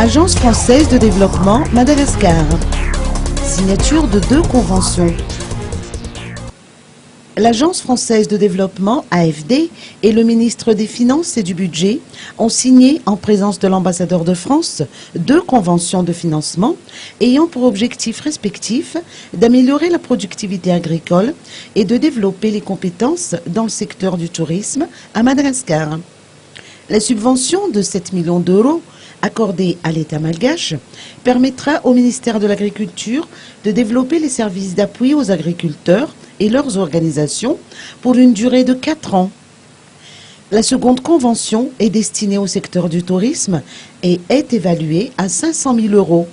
Agence française de développement Madagascar. Signature de 2 conventions. L'Agence française de développement, AFD, et le ministre des Finances et du Budget ont signé, en présence de l'ambassadeur de France, 2 conventions de financement ayant pour objectifs respectifs d'améliorer la productivité agricole et de développer les compétences dans le secteur du tourisme à Madagascar. La subvention de 7 millions d'euros accordée à l'État malgache permettra au ministère de l'Agriculture de développer les services d'appui aux agriculteurs et leurs organisations pour une durée de 4 ans. La seconde convention est destinée au secteur du tourisme et est évaluée à 500 000 euros.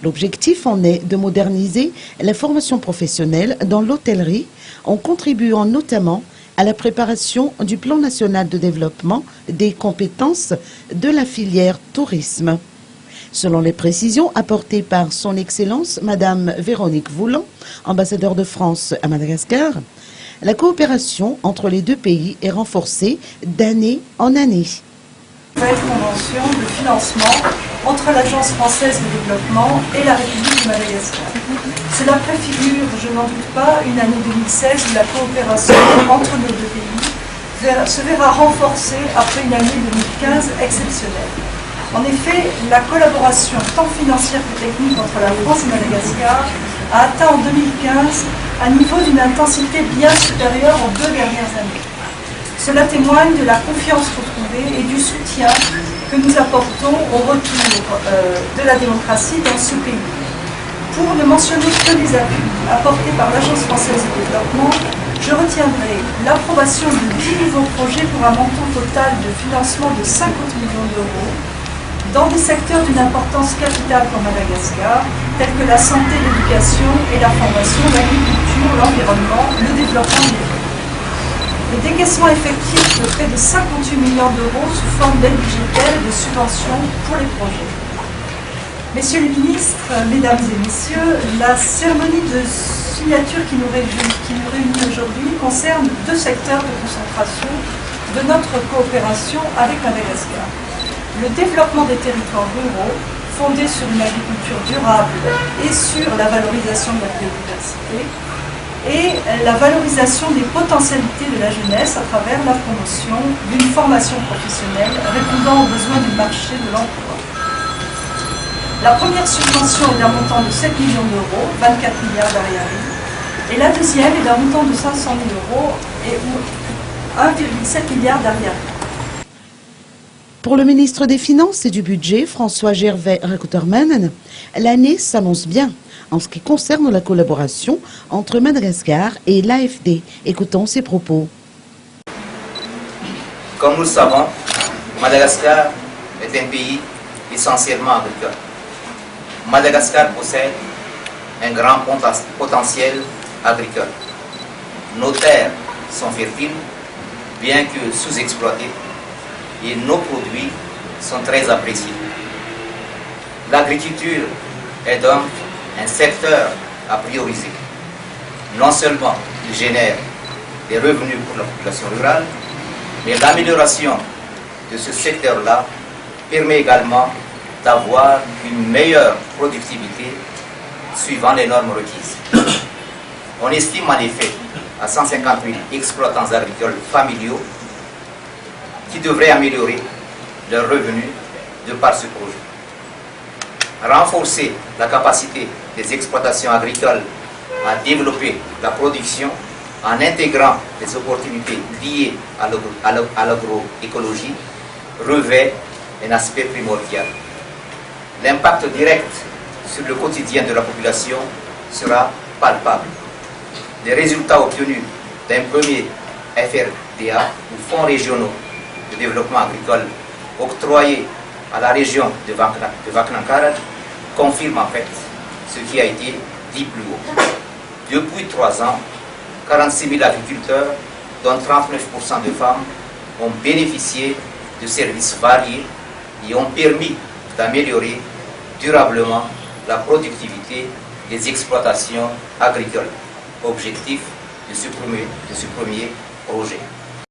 L'objectif en est de moderniser la formation professionnelle dans l'hôtellerie en contribuant notamment à la préparation du plan national de développement des compétences de la filière tourisme. Selon les précisions apportées par son Excellence Madame Véronique Voulant, ambassadeur de France à Madagascar, la coopération entre les 2 pays est renforcée d'année en année. Nouvelle convention de financement entre l'Agence française de développement et la République de Madagascar. Cela préfigure, je n'en doute pas, une année 2016 où la coopération entre nos 2 pays se verra renforcée après une année 2015 exceptionnelle. En effet, la collaboration tant financière que technique entre la France et Madagascar a atteint en 2015 un niveau d'une intensité bien supérieure aux 2 dernières années. Cela témoigne de la confiance retrouvée et du soutien que nous apportons au retour de la démocratie dans ce pays. Pour ne mentionner que les appuis apportés par l'Agence française de développement, je retiendrai l'approbation de 10 nouveaux projets pour un montant total de financement de 50 millions d'euros dans des secteurs d'une importance capitale pour Madagascar, tels que la santé, l'éducation et la formation, l'agriculture, l'environnement, le développement des villes. Le décaissement effectif de près de 58 millions d'euros sous forme d'aide budgétaire et de subventions pour les projets. Messieurs les ministres, mesdames et messieurs, la cérémonie de signature qui nous réunit aujourd'hui concerne 2 secteurs de concentration de notre coopération avec Madagascar. Le développement des territoires ruraux, fondé sur une agriculture durable et sur la valorisation de la biodiversité, et la valorisation des potentialités de la jeunesse à travers la promotion d'une formation professionnelle répondant aux besoins du marché de l'emploi. La première subvention est d'un montant de 7 millions d'euros, 24 milliards d'ariary, et la deuxième est d'un montant de 500 000 euros et 1,7 milliard d'ariary. Pour le ministre des Finances et du Budget, François Gervais Rakouterman, l'année s'annonce bien en ce qui concerne la collaboration entre Madagascar et l'AFD. Écoutons ses propos. Comme nous le savons, Madagascar est un pays essentiellement agricole. Madagascar possède un grand potentiel agricole. Nos terres sont fertiles, bien que sous-exploitées, et nos produits sont très appréciés. L'agriculture est donc un secteur à prioriser. Non seulement il génère des revenus pour la population rurale, mais l'amélioration de ce secteur-là permet également d'avoir une meilleure productivité suivant les normes requises. On estime en effet à 150 000 exploitants agricoles familiaux qui devraient améliorer leurs revenus de par ce projet. Renforcer la capacité des exploitations agricoles à développer la production en intégrant les opportunités liées à l'agroécologie revêt un aspect primordial. L'impact direct sur le quotidien de la population sera palpable. Les résultats obtenus d'un premier FRDA ou fonds régionaux de développement agricole octroyés à la région de Vaknankara confirment en fait ce qui a été dit plus haut. Depuis 3 ans, 46 000 agriculteurs, dont 39% de femmes, ont bénéficié de services variés et ont permis d'améliorer durablement la productivité des exploitations agricoles. Objectif de ce premier projet.